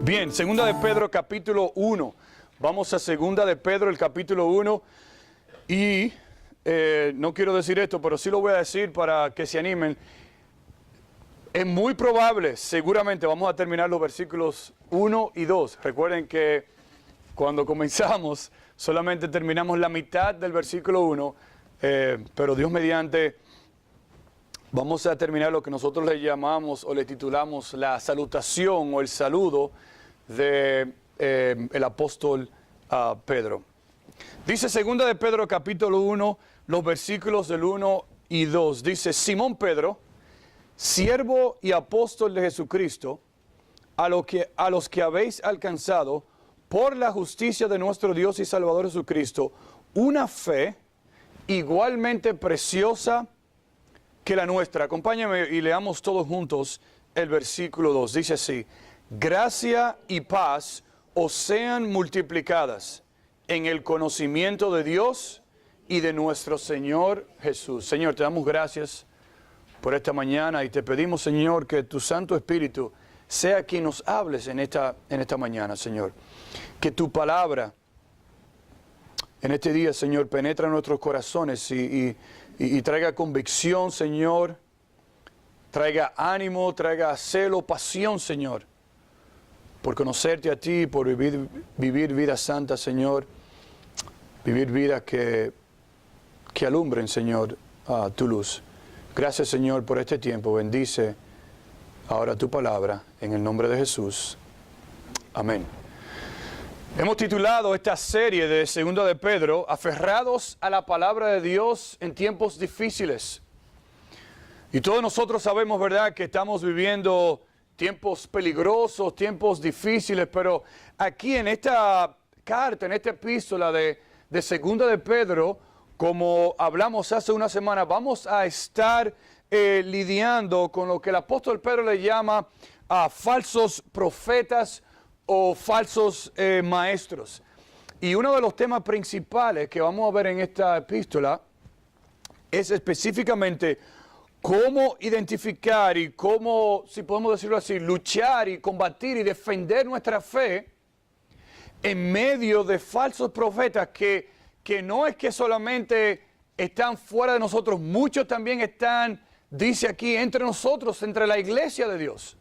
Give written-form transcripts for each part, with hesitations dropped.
Bien, segunda de Pedro capítulo 1. Vamos a segunda de Pedro, el capítulo 1. Y no quiero decir esto, pero sí lo voy a decir para que se animen. Es muy probable, seguramente vamos a terminar los versículos 1 y 2. Recuerden que cuando comenzamos solamente terminamos la mitad del versículo 1, pero Dios mediante vamos a terminar lo que nosotros le llamamos o le titulamos la salutación o el saludo de el apóstol Pedro. Dice segunda de Pedro capítulo 1, los versículos del 1 y 2. Dice: Simón Pedro, siervo y apóstol de Jesucristo, a los que habéis alcanzado por la justicia de nuestro Dios y Salvador Jesucristo, una fe igualmente preciosa que la nuestra. Acompáñame y leamos todos juntos el versículo 2. Dice así: gracia y paz os sean multiplicadas en el conocimiento de Dios y de nuestro Señor Jesús. Señor, te damos gracias por esta mañana y te pedimos, Señor, que tu Santo Espíritu sea quien nos hables en esta mañana, Señor. Que tu palabra en este día, Señor, penetre en nuestros corazones y traiga convicción, Señor. Traiga ánimo, traiga celo, pasión, Señor, por conocerte a ti, por vivir vida santa, Señor. Vivir vidas que alumbren, Señor, tu luz. Gracias, Señor, por este tiempo. Bendice ahora tu palabra en el nombre de Jesús. Amén. Hemos titulado esta serie de Segunda de Pedro, Aferrados a la palabra de Dios en tiempos difíciles. Y todos nosotros sabemos, ¿verdad?, que estamos viviendo tiempos peligrosos, tiempos difíciles, pero aquí en esta carta, en esta epístola de Segunda de Pedro, como hablamos hace una semana, vamos a estar lidiando con lo que el apóstol Pedro le llama a falsos profetas o falsos maestros. Y uno de los temas principales que vamos a ver en esta epístola es específicamente cómo identificar y cómo, si podemos decirlo así, luchar y combatir y defender nuestra fe en medio de falsos profetas que no es que solamente están fuera de nosotros, muchos también están, dice aquí, entre nosotros, entre la iglesia de Dios.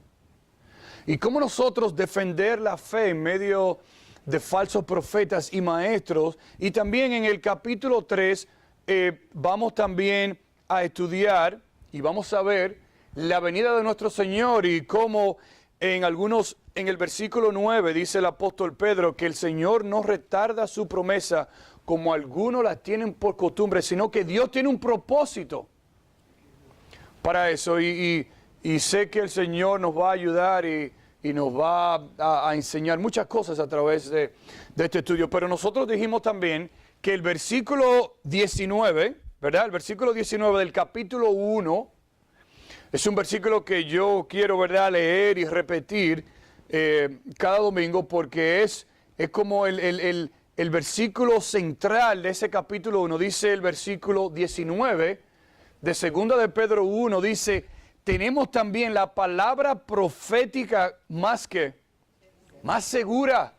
Y cómo nosotros defender la fe en medio de falsos profetas y maestros. Y también en el capítulo 3 vamos también a estudiar y vamos a ver la venida de nuestro Señor y cómo en el versículo 9 dice el apóstol Pedro que el Señor no retarda su promesa como algunos la tienen por costumbre, sino que Dios tiene un propósito para eso. Y sé que el Señor nos va a ayudar y nos va a enseñar muchas cosas a través de este estudio. Pero nosotros dijimos también que el versículo 19, ¿verdad? El versículo 19 del capítulo 1 es un versículo que yo quiero, ¿verdad?, leer y repetir cada domingo porque es como el versículo central de ese capítulo 1. Dice el versículo 19 de segunda de Pedro 1, dice: tenemos también la palabra profética más segura.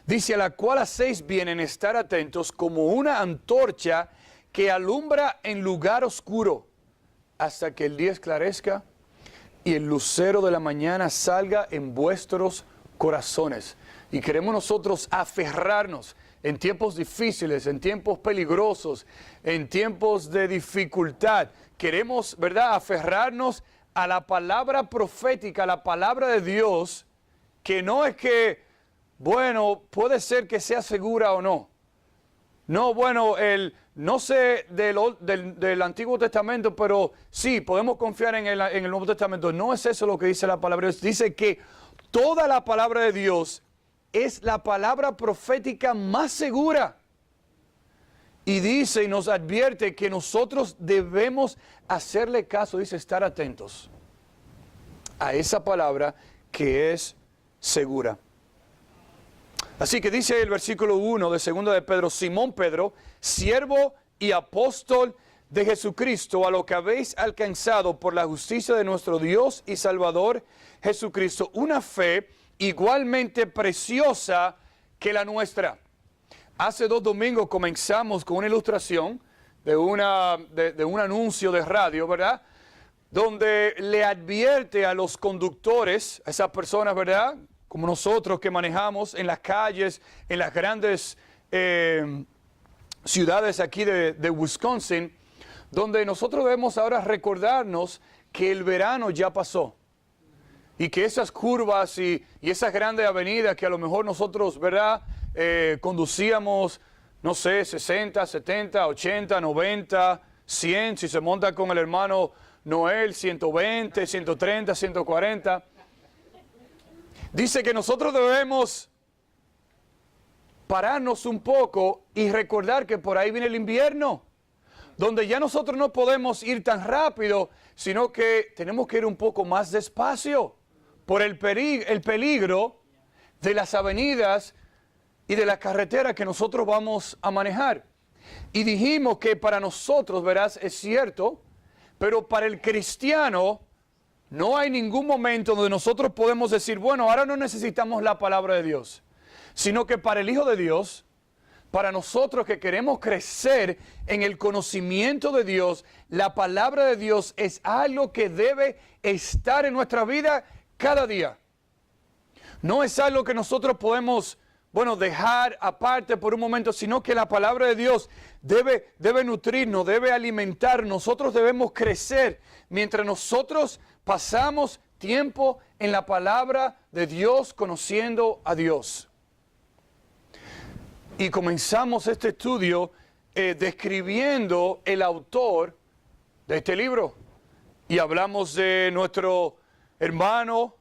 Dice: a la cual hacéis bien en estar atentos como una antorcha que alumbra en lugar oscuro hasta que el día esclarezca y el lucero de la mañana salga en vuestros corazones. Y queremos nosotros aferrarnos en tiempos difíciles, en tiempos peligrosos, en tiempos de dificultad. Queremos, ¿verdad?, aferrarnos a la palabra profética, a la palabra de Dios, que no es que, bueno, puede ser que sea segura o no. No, bueno, no sé del Antiguo Testamento, pero sí, podemos confiar en el Nuevo Testamento. No es eso lo que dice la palabra de Dios. Dice que toda la palabra de Dios es la palabra profética más segura. Y dice y nos advierte que nosotros debemos hacerle caso, dice, estar atentos a esa palabra que es segura. Así que dice el versículo 1 de 2 de Pedro: Simón Pedro, siervo y apóstol de Jesucristo, a lo que habéis alcanzado por la justicia de nuestro Dios y Salvador Jesucristo, una fe igualmente preciosa que la nuestra. Hace 2 domingos comenzamos con una ilustración de un anuncio de radio, ¿verdad? Donde le advierte a los conductores, a esas personas, ¿verdad? Como nosotros que manejamos en las calles, en las grandes ciudades aquí de Wisconsin, donde nosotros debemos ahora recordarnos que el verano ya pasó. Y que esas curvas y esas grandes avenidas que a lo mejor nosotros, ¿verdad? Conducíamos, no sé, 60, 70, 80, 90, 100, si se monta con el hermano Noel, 120, 130, 140. Dice que nosotros debemos pararnos un poco y recordar que por ahí viene el invierno, donde ya nosotros no podemos ir tan rápido, sino que tenemos que ir un poco más despacio por el peligro de las avenidas y de la carretera que nosotros vamos a manejar. Y dijimos que para nosotros, verás, es cierto, pero para el cristiano no hay ningún momento donde nosotros podemos decir, bueno, ahora no necesitamos la palabra de Dios, sino que para el Hijo de Dios, para nosotros que queremos crecer en el conocimiento de Dios, la palabra de Dios es algo que debe estar en nuestra vida cada día. No es algo que nosotros podemos, dejar aparte por un momento, sino que la palabra de Dios debe nutrirnos, debe alimentar. Nosotros debemos crecer mientras nosotros pasamos tiempo en la palabra de Dios, conociendo a Dios. Y comenzamos este estudio describiendo el autor de este libro. Y hablamos de nuestro hermano,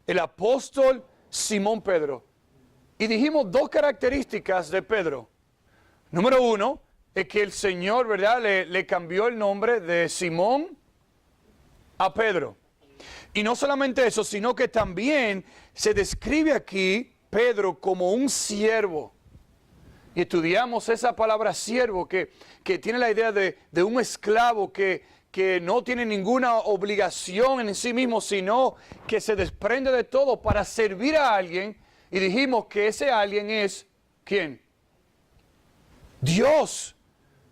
el apóstol Simón Pedro. Y dijimos 2 características de Pedro. Número 1, es que el Señor, ¿verdad?, le cambió el nombre de Simón a Pedro. Y no solamente eso, sino que también se describe aquí Pedro como un siervo. Y estudiamos esa palabra siervo que tiene la idea de un esclavo que no tiene ninguna obligación en sí mismo, sino que se desprende de todo para servir a alguien. Y dijimos que ese alguien es, ¿quién? Dios.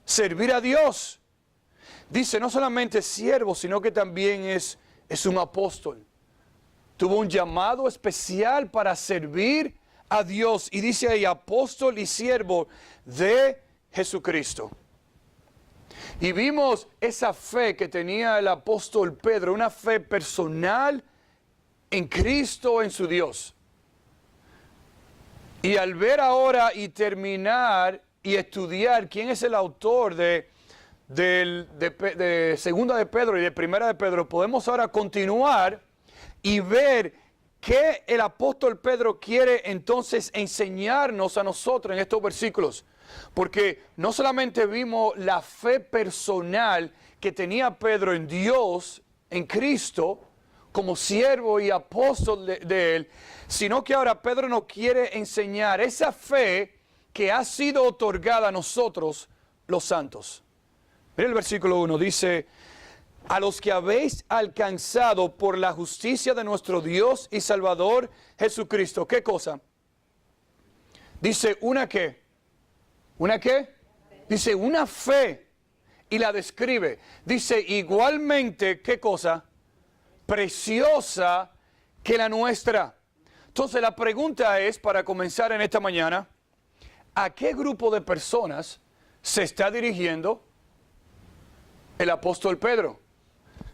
Servir a Dios. Dice, no solamente siervo, sino que también es un apóstol. Tuvo un llamado especial para servir a Dios. Y dice ahí, apóstol y siervo de Jesucristo. Y vimos esa fe que tenía el apóstol Pedro, una fe personal en Cristo, en su Dios. Y al ver ahora y terminar y estudiar quién es el autor de Segunda de Pedro y de Primera de Pedro, podemos ahora continuar y ver qué el apóstol Pedro quiere entonces enseñarnos a nosotros en estos versículos. Porque no solamente vimos la fe personal que tenía Pedro en Dios, en Cristo, como siervo y apóstol de él, sino que ahora Pedro nos quiere enseñar esa fe que ha sido otorgada a nosotros, los santos. Mira el versículo 1, dice, a los que habéis alcanzado por la justicia de nuestro Dios y Salvador Jesucristo. ¿Qué cosa? Dice, ¿una qué? ¿Una qué? Dice, una fe. Y la describe. Dice, igualmente, ¿qué cosa? Preciosa que la nuestra. Entonces la pregunta es, para comenzar en esta mañana, ¿a qué grupo de personas se está dirigiendo el apóstol Pedro?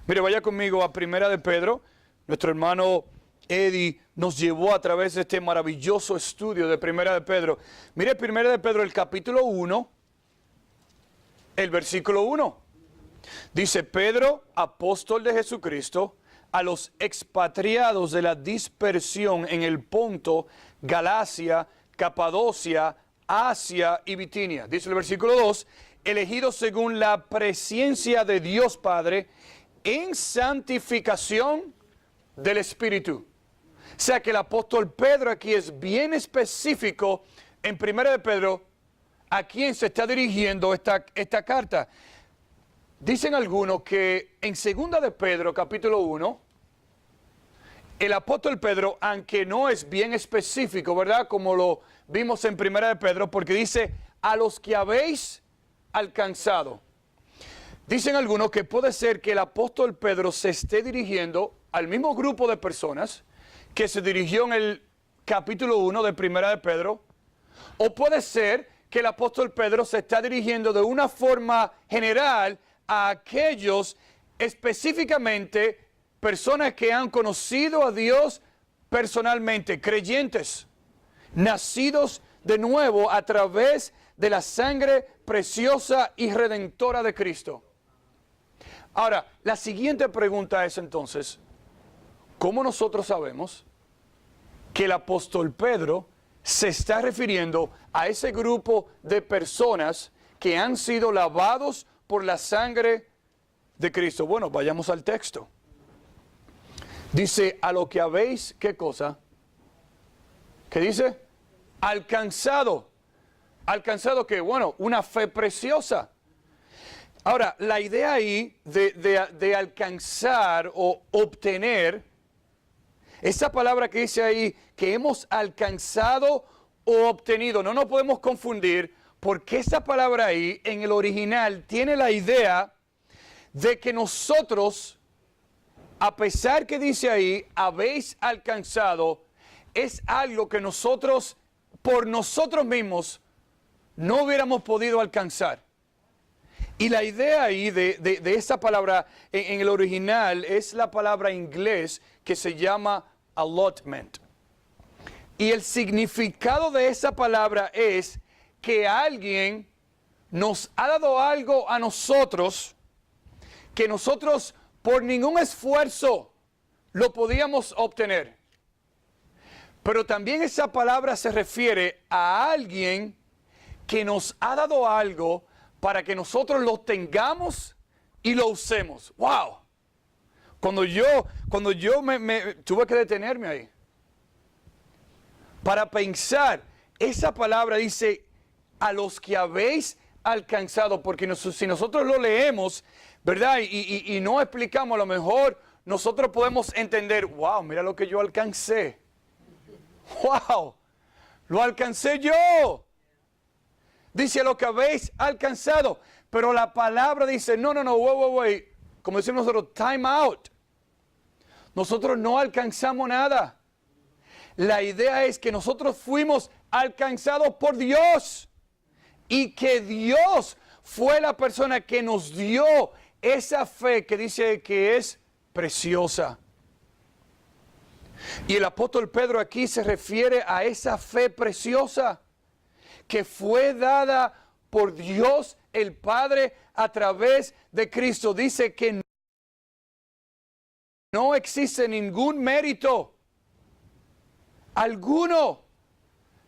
Mire, vaya conmigo a Primera de Pedro. Nuestro hermano Eddie nos llevó a través de este maravilloso estudio de Primera de Pedro. Mire, Primera de Pedro, el capítulo 1, el versículo 1. Dice, Pedro, apóstol de Jesucristo, a los expatriados de la dispersión en el Ponto, Galacia, Capadocia, Asia y Bitinia. Dice el versículo 2, elegidos según la presciencia de Dios Padre, en santificación del Espíritu. O sea que el apóstol Pedro aquí es bien específico en Primera de Pedro a quién se está dirigiendo esta carta. Dicen algunos que en Segunda de Pedro, capítulo 1, el apóstol Pedro, aunque no es bien específico, ¿verdad? Como lo vimos en Primera de Pedro, porque dice, a los que habéis alcanzado. Dicen algunos que puede ser que el apóstol Pedro se esté dirigiendo al mismo grupo de personas que se dirigió en el capítulo 1 de Primera de Pedro, o puede ser que el apóstol Pedro se está dirigiendo de una forma general a aquellos específicamente personas que han conocido a Dios personalmente, creyentes, nacidos de nuevo a través de la sangre preciosa y redentora de Cristo. Ahora, la siguiente pregunta es entonces, ¿cómo nosotros sabemos que el apóstol Pedro se está refiriendo a ese grupo de personas que han sido lavados por la sangre de Cristo? Bueno, vayamos al texto. Dice, a lo que habéis, ¿qué cosa? ¿Qué dice? Alcanzado. ¿Alcanzado qué? Bueno, una fe preciosa. Ahora, la idea ahí de alcanzar o obtener, esa palabra que dice ahí, que hemos alcanzado o obtenido, no nos podemos confundir, porque esa palabra ahí, en el original, tiene la idea de que nosotros, a pesar que dice ahí, habéis alcanzado, es algo que nosotros, por nosotros mismos, no hubiéramos podido alcanzar. Y la idea ahí de esa palabra en el original es la palabra inglés que se llama allotment. Y el significado de esa palabra es que alguien nos ha dado algo a nosotros que nosotros por ningún esfuerzo lo podíamos obtener. Pero también esa palabra se refiere a alguien que nos ha dado algo para que nosotros lo tengamos y lo usemos. ¡Wow! Cuando yo me tuve que detenerme ahí para pensar, esa palabra dice, a los que habéis alcanzado, porque si nosotros lo leemos, ¿verdad? Y no explicamos, a lo mejor nosotros podemos entender, wow, mira lo que yo alcancé. ¡Wow! Lo alcancé yo. Dice lo que habéis alcanzado. Pero la palabra dice, no, wait. Como decimos nosotros, time out. Nosotros no alcanzamos nada. La idea es que nosotros fuimos alcanzados por Dios. Y que Dios fue la persona que nos dio esa fe que dice que es preciosa. Y el apóstol Pedro aquí se refiere a esa fe preciosa que fue dada por Dios el Padre a través de Cristo. Dice que no existe ningún mérito alguno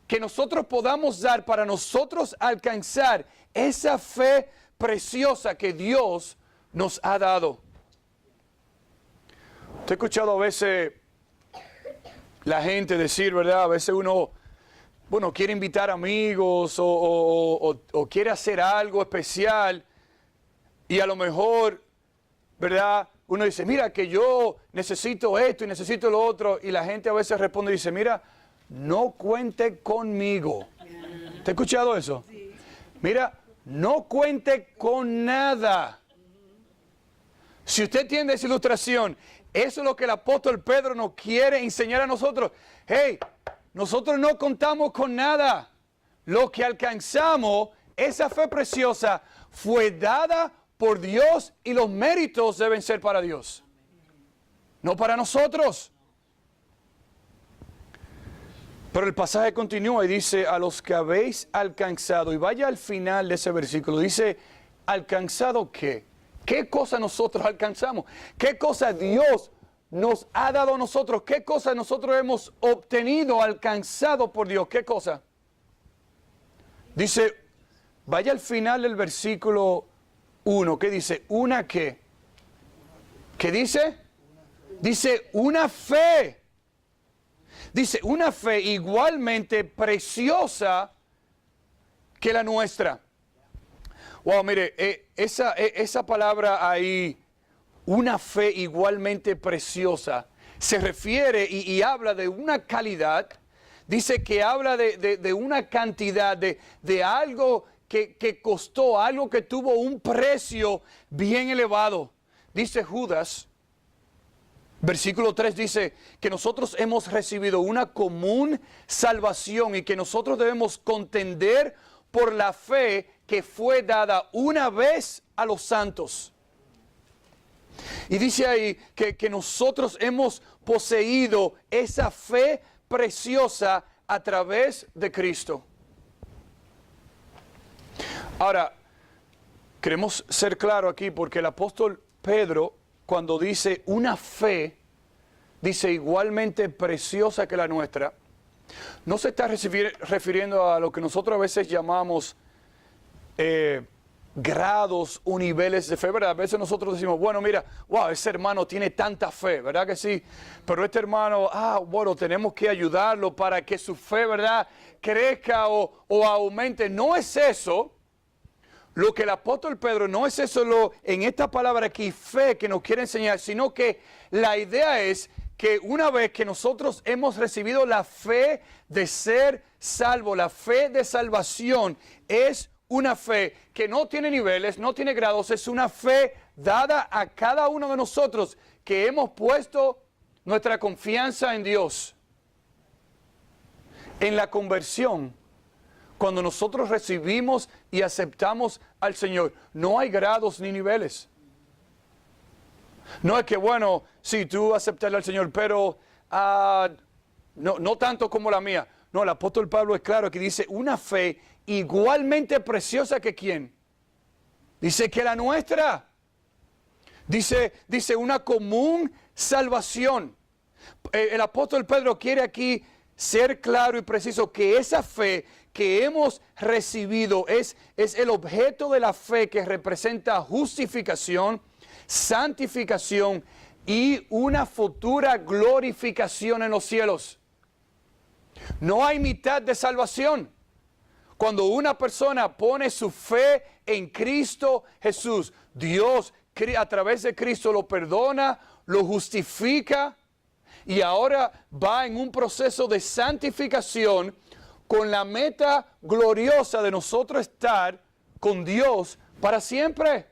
que nosotros podamos dar para nosotros alcanzar esa fe preciosa que Dios nos ha dado. Te he escuchado a veces la gente decir, ¿verdad? A veces uno, bueno, quiere invitar amigos o quiere hacer algo especial y a lo mejor, ¿verdad? Uno dice, mira que yo necesito esto y necesito lo otro, y la gente a veces responde y dice, mira, no cuente conmigo. ¿Te has escuchado eso? Sí. Mira, no cuente con nada. Si usted entiende esa ilustración, eso es lo que el apóstol Pedro nos quiere enseñar a nosotros. Hey, nosotros no contamos con nada. Lo que alcanzamos, esa fe preciosa, fue dada por Dios y los méritos deben ser para Dios, no para nosotros. Pero el pasaje continúa y dice, a los que habéis alcanzado, y vaya al final de ese versículo, dice, ¿alcanzado qué? ¿Qué cosa nosotros alcanzamos? ¿Qué cosa Dios nos ha dado a nosotros? ¿Qué cosa nosotros hemos obtenido, alcanzado por Dios? ¿Qué cosa? Dice, vaya al final del versículo 1, ¿qué dice? ¿Una qué? ¿Qué dice? Dice, una fe. Dice, una fe igualmente preciosa que la nuestra. Wow, mire, esa palabra ahí, una fe igualmente preciosa, se refiere y habla de una calidad, dice que habla de una cantidad, de algo que costó, algo que tuvo un precio bien elevado. Dice Judas, versículo 3 dice que nosotros hemos recibido una común salvación y que nosotros debemos contender por la fe que fue dada una vez a los santos. Y dice ahí que nosotros hemos poseído esa fe preciosa a través de Cristo. Ahora, queremos ser claros aquí porque el apóstol Pedro, cuando dice una fe, dice igualmente preciosa que la nuestra, no se está refiriendo a lo que nosotros a veces llamamos grados o niveles de fe, ¿verdad? A veces nosotros decimos, bueno, mira, wow, ese hermano tiene tanta fe, ¿verdad que sí? Pero este hermano, bueno, tenemos que ayudarlo para que su fe, ¿verdad?, crezca o aumente. No es eso. Lo que el apóstol Pedro, no es eso en esta palabra aquí, fe, que nos quiere enseñar, sino que la idea es que una vez que nosotros hemos recibido la fe de ser salvo, la fe de salvación, es una fe que no tiene niveles, no tiene grados, es una fe dada a cada uno de nosotros que hemos puesto nuestra confianza en Dios. En la conversión, cuando nosotros recibimos y aceptamos al Señor, no hay grados ni niveles. No es que, bueno, sí, tú aceptas al Señor, pero no tanto como la mía. No, el apóstol Pablo es claro que dice una fe igualmente preciosa que ¿quién? Dice que la nuestra. Dice una común salvación. El apóstol Pedro quiere aquí ser claro y preciso que esa fe que hemos recibido es el objeto de la fe que representa justificación, santificación y una futura glorificación en los cielos. No hay mitad de salvación. Cuando una persona pone su fe en Cristo Jesús, Dios a través de Cristo lo perdona, lo justifica y ahora va en un proceso de santificación con la meta gloriosa de nosotros estar con Dios para siempre.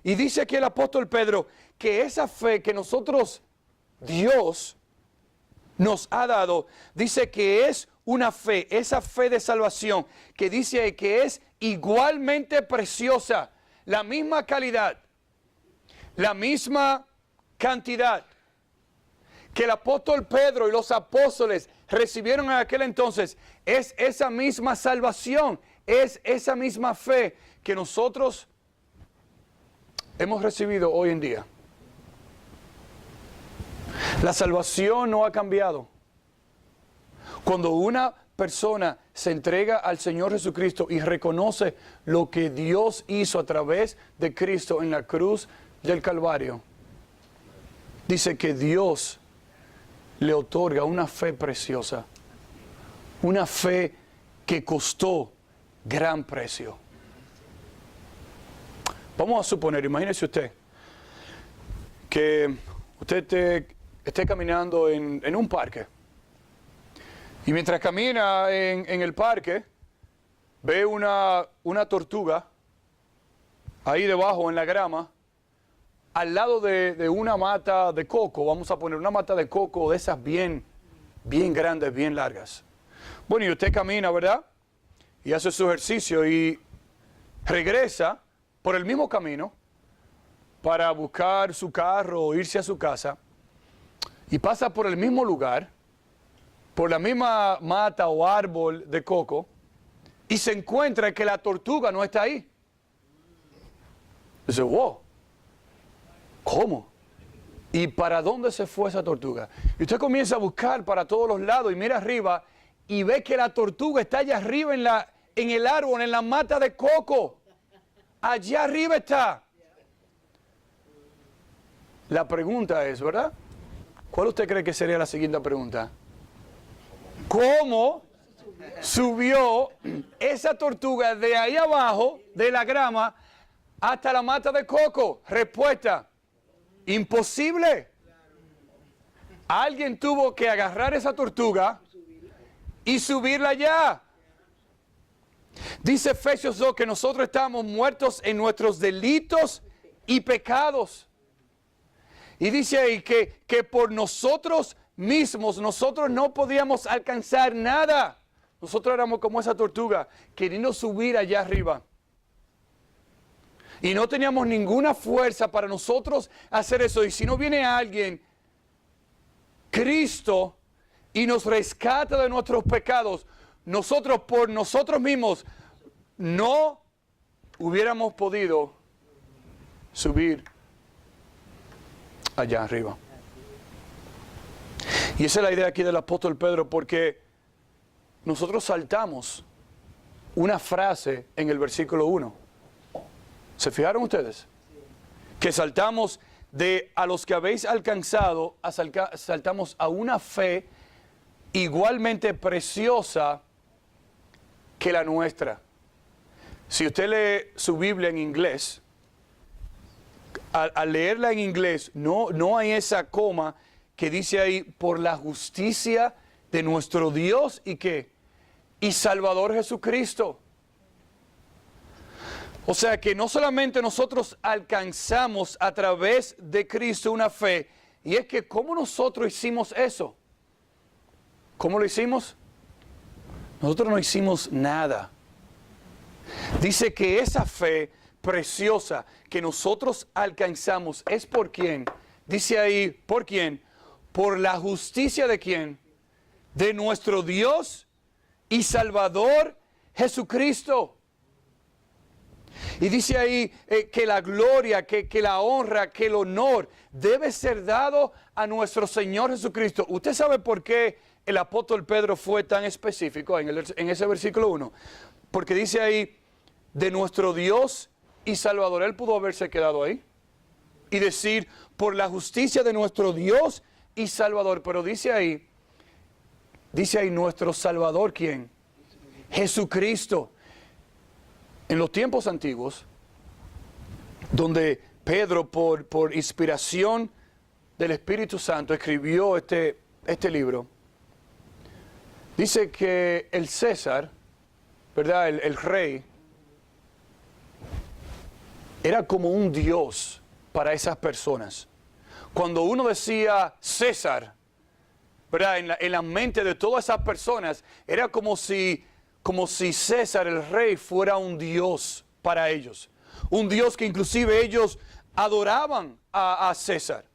Y dice aquí el apóstol Pedro que esa fe que nosotros, Dios nos ha dado, dice que es una fe, esa fe de salvación, que dice que es igualmente preciosa, la misma calidad, la misma cantidad que el apóstol Pedro y los apóstoles recibieron en aquel entonces, es esa misma salvación, es esa misma fe que nosotros hemos recibido hoy en día. La salvación no ha cambiado. Cuando una persona se entrega al Señor Jesucristo y reconoce lo que Dios hizo a través de Cristo en la cruz del Calvario, dice que Dios le otorga una fe preciosa, una fe que costó gran precio. Vamos a suponer, imagínese usted, que usted esté caminando en un parque. Y mientras camina en el parque, ve una tortuga ahí debajo en la grama, al lado de una mata de coco. Vamos a poner una mata de coco de esas bien grandes, bien largas. Bueno, y usted camina, ¿verdad? Y hace su ejercicio y regresa por el mismo camino para buscar su carro o irse a su casa. Y pasa por el mismo lugar, por la misma mata o árbol de coco, y se encuentra que la tortuga no está ahí. Dice, wow, ¿cómo? ¿Y para dónde se fue esa tortuga? Y usted comienza a buscar para todos los lados y mira arriba y ve que la tortuga está allá arriba en el árbol, en la mata de coco. Allá arriba está. La pregunta es, ¿verdad? ¿Cuál usted cree que sería la siguiente pregunta? ¿Cómo subió esa tortuga de ahí abajo, de la grama, hasta la mata de coco? Respuesta, imposible. Alguien tuvo que agarrar esa tortuga y subirla allá. Dice Efesios 2 que nosotros estábamos muertos en nuestros delitos y pecados. Y dice ahí que por nosotros mismos, nosotros no podíamos alcanzar nada. Nosotros éramos como esa tortuga, queriendo subir allá arriba. Y no teníamos ninguna fuerza para nosotros hacer eso. Y si no viene alguien, Cristo, y nos rescata de nuestros pecados, nosotros por nosotros mismos no hubiéramos podido subir allá arriba. Y esa es la idea aquí del apóstol Pedro, porque nosotros saltamos una frase en el versículo 1. ¿Se fijaron ustedes? Que saltamos de a los que habéis alcanzado, saltamos a una fe igualmente preciosa que la nuestra. Si usted lee su Biblia en inglés, al leerla en inglés, no hay esa coma que dice ahí, por la justicia de nuestro Dios y ¿qué? Y Salvador Jesucristo. O sea que no solamente nosotros alcanzamos a través de Cristo una fe, y es que ¿cómo nosotros hicimos eso? ¿Cómo lo hicimos? Nosotros no hicimos nada. Dice que esa fe preciosa que nosotros alcanzamos es por quién. Dice ahí, ¿por quién? Por la justicia de quién? De nuestro Dios y Salvador Jesucristo. Y dice ahí que la gloria, que la honra, que el honor debe ser dado a nuestro Señor Jesucristo. ¿Usted sabe por qué el apóstol Pedro fue tan específico en ese versículo 1? Porque dice ahí, de nuestro Dios y Salvador. Él pudo haberse quedado ahí y decir, por la justicia de nuestro Dios y Salvador. Pero dice ahí nuestro Salvador, ¿quién? Jesucristo. En los tiempos antiguos, donde Pedro, por inspiración del Espíritu Santo, escribió este libro, dice que el César, ¿verdad? El rey, era como un dios para esas personas. Cuando uno decía César, ¿verdad? En la mente de todas esas personas, era como si César, el rey, fuera un dios para ellos. Un dios que inclusive ellos adoraban a César.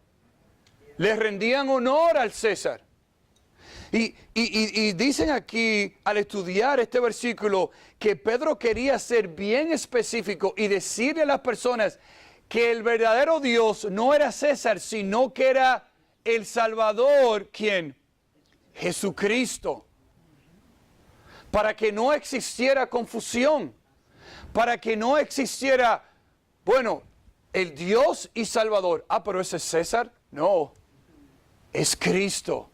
Les rendían honor al César. Y dicen aquí, al estudiar este versículo, que Pedro quería ser bien específico y decirle a las personas que el verdadero Dios no era César, sino que era el Salvador, ¿quién? Jesucristo. Para que no existiera confusión, para que no existiera, bueno, el Dios y Salvador. Ah, pero ese es César. No, es Cristo,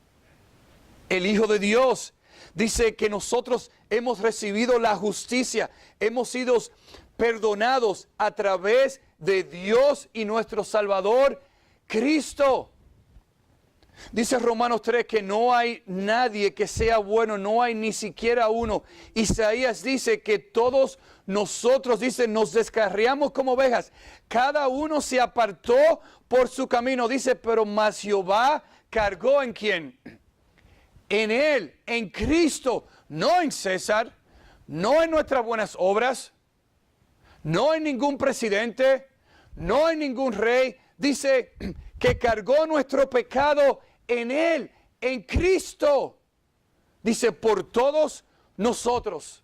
el Hijo de Dios. Dice que nosotros hemos recibido la justicia, hemos sido perdonados a través de Dios y nuestro Salvador, Cristo. Dice Romanos 3 que no hay nadie que sea bueno, no hay ni siquiera uno. Isaías dice que todos nosotros, dice, nos descarriamos como ovejas. Cada uno se apartó por su camino. Dice, pero mas Jehová cargó ¿en quién? En Él, en Cristo, no en César, no en nuestras buenas obras, no en ningún presidente, no en ningún rey. Dice que cargó nuestro pecado en Él, en Cristo. Dice, por todos nosotros.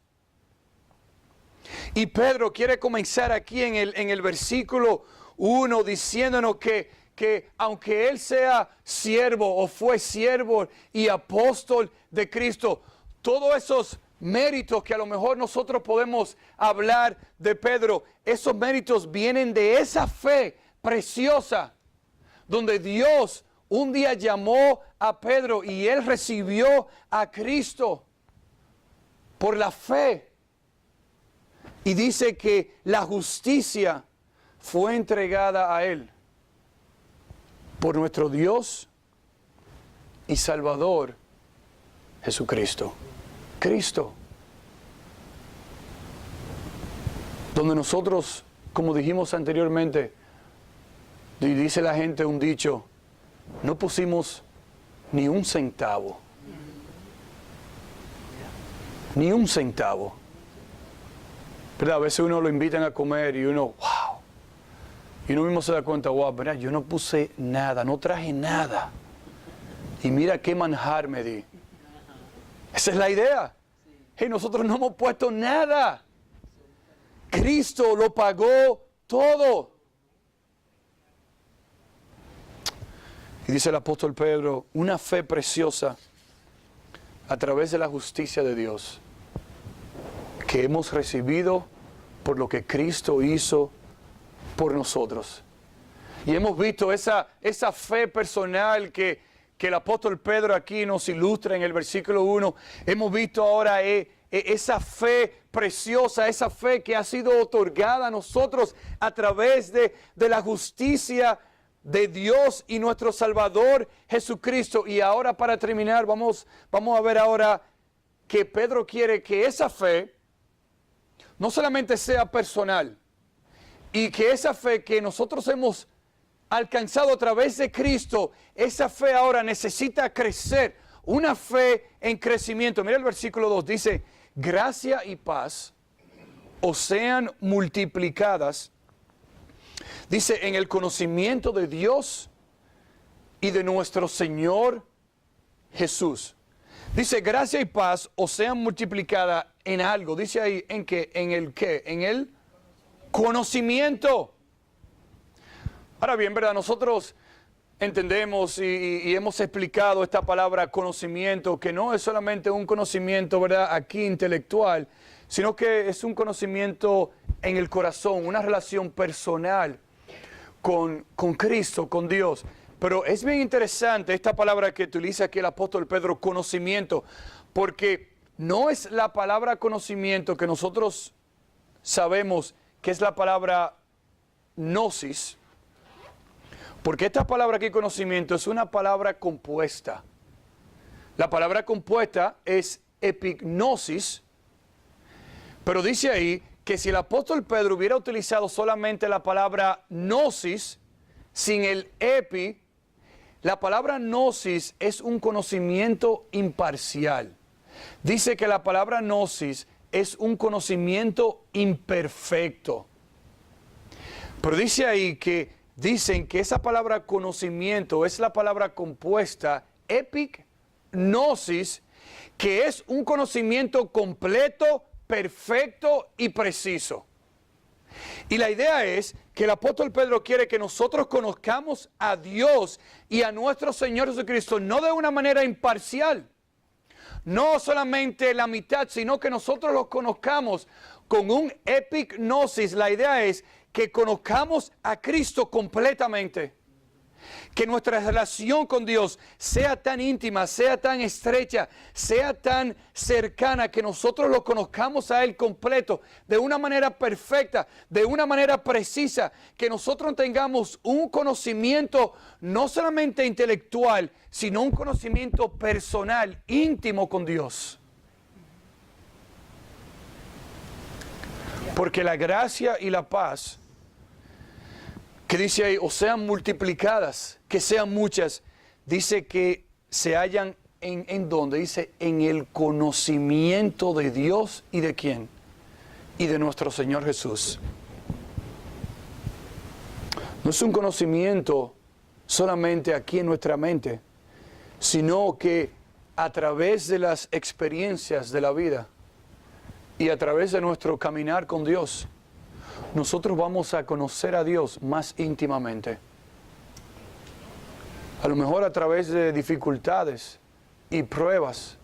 Y Pedro quiere comenzar aquí en el versículo 1 diciéndonos que aunque Él sea siervo o fue siervo y apóstol de Cristo, todos esos méritos que a lo mejor nosotros podemos hablar de Pedro, esos méritos vienen de esa fe preciosa, donde Dios un día llamó a Pedro y él recibió a Cristo por la fe. Y dice que la justicia fue entregada a él por nuestro Dios y Salvador Jesucristo. Cristo. Donde nosotros, como dijimos anteriormente, y dice la gente un dicho, no pusimos ni un centavo. Ni un centavo. ¿Verdad? A veces uno lo invitan a comer y uno, wow. Y uno mismo se da cuenta, wow, ¿verdad? Yo no puse nada, no traje nada. Y mira qué manjar me di. Esa es la idea. Hey, nosotros no hemos puesto nada. Cristo lo pagó todo. Y dice el apóstol Pedro, una fe preciosa a través de la justicia de Dios que hemos recibido por lo que Cristo hizo por nosotros. Y hemos visto esa fe personal que el apóstol Pedro aquí nos ilustra en el versículo 1. Hemos visto ahora esa fe preciosa, esa fe que ha sido otorgada a nosotros a través de la justicia de Dios y nuestro Salvador Jesucristo. Y ahora, para terminar, vamos a ver ahora que Pedro quiere que esa fe no solamente sea personal, y que esa fe que nosotros hemos alcanzado a través de Cristo, esa fe ahora necesita crecer, una fe en crecimiento. Mira el versículo 2, dice, gracia y paz os sean multiplicadas, dice, en el conocimiento de Dios y de nuestro Señor Jesús. Dice, gracia y paz os sean multiplicadas en algo. Dice ahí, ¿en qué? ¿En el qué? En el conocimiento. Ahora bien, ¿verdad? Nosotros entendemos y hemos explicado esta palabra conocimiento, que no es solamente un conocimiento, ¿verdad?, aquí intelectual, sino que es un conocimiento en el corazón, una relación personal con Cristo, con Dios. Pero es bien interesante esta palabra que utiliza aquí el apóstol Pedro, conocimiento, porque no es la palabra conocimiento que nosotros sabemos que es la palabra gnosis, porque esta palabra aquí, conocimiento, es una palabra compuesta. La palabra compuesta es epignosis, pero dice ahí que si el apóstol Pedro hubiera utilizado solamente la palabra gnosis, sin el epi, la palabra gnosis es un conocimiento imparcial. Dice que la palabra gnosis es un conocimiento imperfecto. Pero dice ahí que dicen que esa palabra conocimiento es la palabra compuesta epignosis, que es un conocimiento completo, perfecto y preciso. Y la idea es que el apóstol Pedro quiere que nosotros conozcamos a Dios y a nuestro Señor Jesucristo, no de una manera imparcial, no solamente la mitad, sino que nosotros los conozcamos con un epignosis. La idea es que conozcamos a Cristo completamente. Que nuestra relación con Dios sea tan íntima, sea tan estrecha, sea tan cercana, que nosotros lo conozcamos a Él completo, de una manera perfecta, de una manera precisa, que nosotros tengamos un conocimiento no solamente intelectual, sino un conocimiento personal, íntimo con Dios. Porque la gracia y la paz, que dice ahí, o sean multiplicadas, que sean muchas, dice que se hallan en ¿dónde? Dice, en el conocimiento de Dios y de quién, y de nuestro Señor Jesús. No es un conocimiento solamente aquí en nuestra mente, sino que a través de las experiencias de la vida y a través de nuestro caminar con Dios, nosotros vamos a conocer a Dios más íntimamente. A lo mejor a través de dificultades y pruebas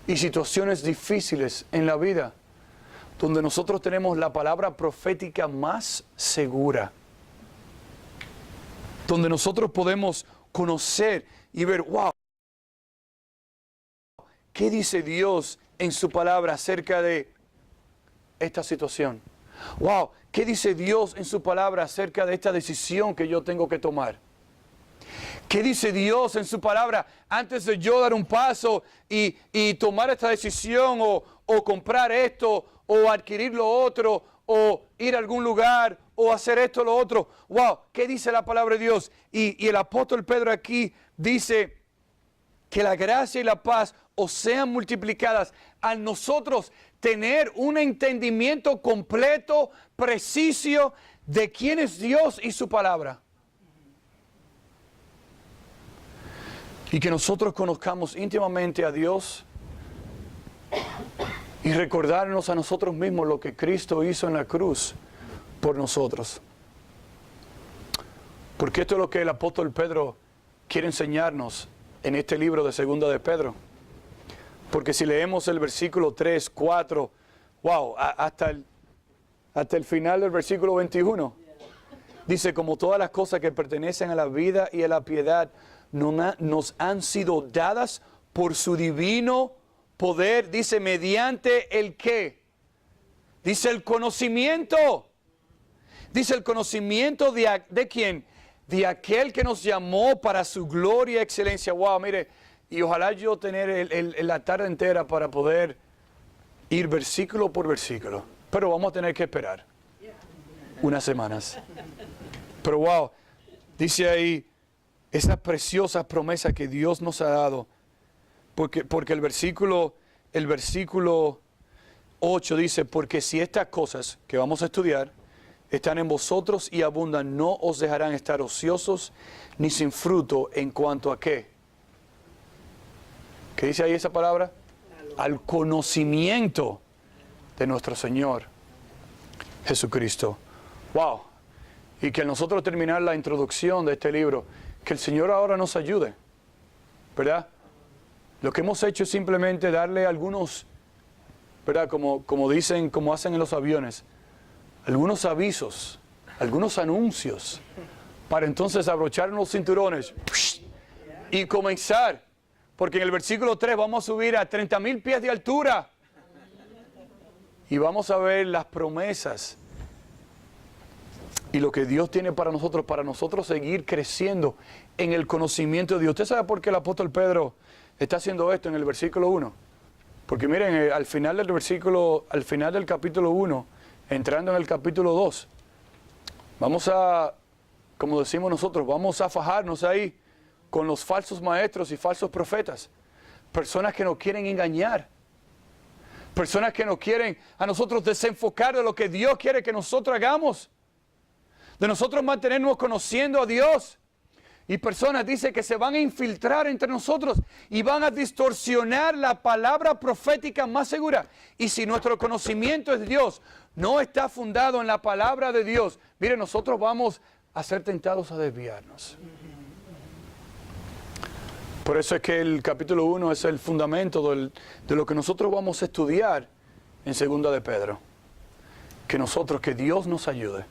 y situaciones difíciles en la vida, donde nosotros tenemos la palabra profética más segura, donde nosotros podemos conocer y ver, wow, ¿qué dice Dios en su palabra acerca de esta situación? Wow, ¿qué dice Dios en su palabra acerca de esta decisión que yo tengo que tomar? ¿Qué dice Dios en su palabra antes de yo dar un paso y tomar esta decisión o comprar esto o adquirir lo otro o ir a algún lugar o hacer esto o lo otro? Wow, ¿qué dice la palabra de Dios? Y el apóstol Pedro aquí dice que la gracia y la paz os sean multiplicadas a nosotros tener un entendimiento completo, preciso de quién es Dios y su palabra. Y que nosotros conozcamos íntimamente a Dios y recordarnos a nosotros mismos lo que Cristo hizo en la cruz por nosotros. Porque esto es lo que el apóstol Pedro quiere enseñarnos en este libro de Segunda de Pedro. Porque si leemos el versículo 3, 4, wow, hasta el final del versículo 21, dice, como todas las cosas que pertenecen a la vida y a la piedad nos han sido dadas por su divino poder, dice, mediante el ¿qué? Dice el conocimiento. Dice el conocimiento de quién? De aquel que nos llamó para su gloria y excelencia. Wow, mire, y ojalá yo tener la tarde entera para poder ir versículo por versículo. Pero vamos a tener que esperar unas semanas. Pero wow, dice ahí, esa preciosa promesa que Dios nos ha dado. Porque el versículo 8 dice, porque si estas cosas que vamos a estudiar están en vosotros y abundan, no os dejarán estar ociosos ni sin fruto en cuanto a ¿qué? ¿Qué dice ahí esa palabra? Al conocimiento de nuestro Señor Jesucristo. Wow. Y que al nosotros terminar la introducción de este libro, que el Señor ahora nos ayude, ¿verdad? Lo que hemos hecho es simplemente darle algunos, ¿verdad? Como dicen, como hacen en los aviones, algunos avisos, algunos anuncios, para entonces abrochar los cinturones y comenzar. Porque en el versículo 3 vamos a subir a 30,000 pies de altura y vamos a ver las promesas y lo que Dios tiene para nosotros seguir creciendo en el conocimiento de Dios. ¿Usted sabe por qué el apóstol Pedro está haciendo esto en el versículo 1? Porque miren, al final del capítulo 1, entrando en el capítulo 2, vamos a, como decimos nosotros, vamos a fajarnos ahí con los falsos maestros y falsos profetas. Personas que nos quieren engañar. Personas que nos quieren a nosotros desenfocar de lo que Dios quiere que nosotros hagamos. De nosotros mantenernos conociendo a Dios. Y personas, dice, que se van a infiltrar entre nosotros y van a distorsionar la palabra profética más segura. Y si nuestro conocimiento es Dios, no está fundado en la palabra de Dios, mire, nosotros vamos a ser tentados a desviarnos. Por eso es que el capítulo 1 es el fundamento de lo que nosotros vamos a estudiar en Segunda de Pedro. Que Dios nos ayude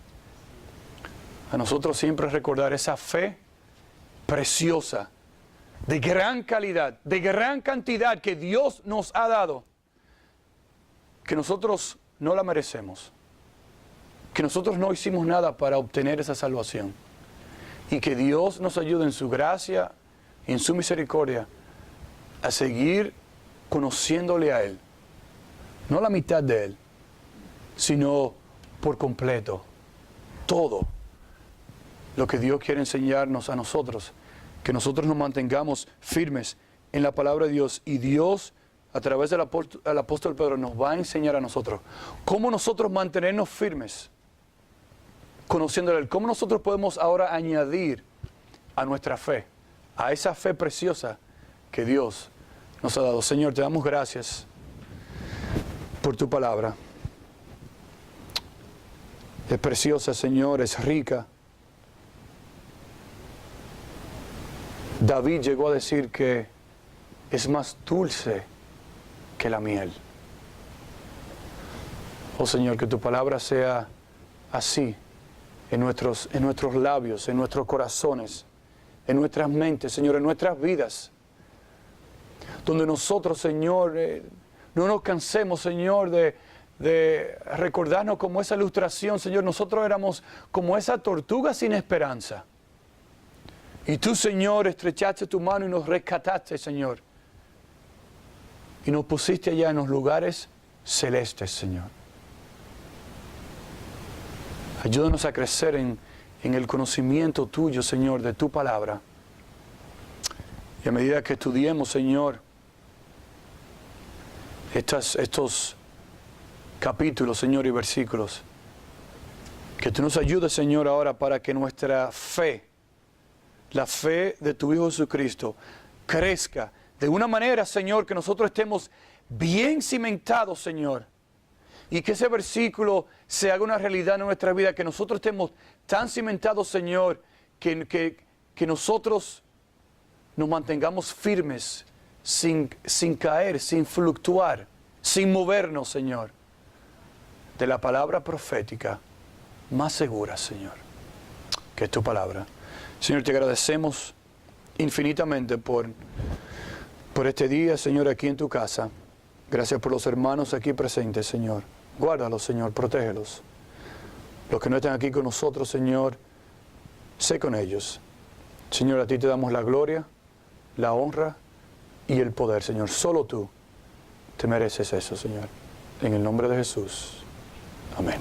a nosotros siempre recordar esa fe preciosa, de gran calidad, de gran cantidad que Dios nos ha dado, que nosotros no la merecemos, que nosotros no hicimos nada para obtener esa salvación, y que Dios nos ayude en su gracia, en su misericordia, a seguir conociéndole a Él, no la mitad de Él, sino por completo, todo lo que Dios quiere enseñarnos a nosotros, que nosotros nos mantengamos firmes en la palabra de Dios, y Dios a través del apóstol Pedro nos va a enseñar a nosotros cómo nosotros mantenernos firmes conociéndole a Él, cómo nosotros podemos ahora añadir a nuestra fe, a esa fe preciosa que Dios nos ha dado. Señor, te damos gracias por tu palabra. Es preciosa, Señor, es rica. David llegó a decir que es más dulce que la miel. Oh Señor, que tu palabra sea así en nuestros labios, en nuestros corazones, en nuestras mentes, Señor, en nuestras vidas. Donde nosotros, Señor, no nos cansemos, Señor, de recordarnos como esa ilustración, Señor. Nosotros éramos como esa tortuga sin esperanza. Y tú, Señor, estrechaste tu mano y nos rescataste, Señor. Y nos pusiste allá en los lugares celestes, Señor. Ayúdanos a crecer en el conocimiento tuyo, Señor, de tu palabra. Y a medida que estudiemos, Señor, estos capítulos, Señor, y versículos, que tú nos ayudes, Señor, ahora para que nuestra fe, la fe de tu Hijo Jesucristo, crezca de una manera, Señor, que nosotros estemos bien cimentados, Señor. Y que ese versículo se haga una realidad en nuestra vida, que nosotros estemos tan cimentados, Señor, que nosotros nos mantengamos firmes, sin caer, sin fluctuar, sin movernos, Señor, de la palabra profética más segura, Señor, que es tu palabra. Señor, te agradecemos infinitamente por este día, Señor, aquí en tu casa. Gracias por los hermanos aquí presentes, Señor. Guárdalos, Señor, protégelos. Los que no están aquí con nosotros, Señor, sé con ellos. Señor, a ti te damos la gloria, la honra y el poder, Señor. Solo tú te mereces eso, Señor. En el nombre de Jesús. Amén.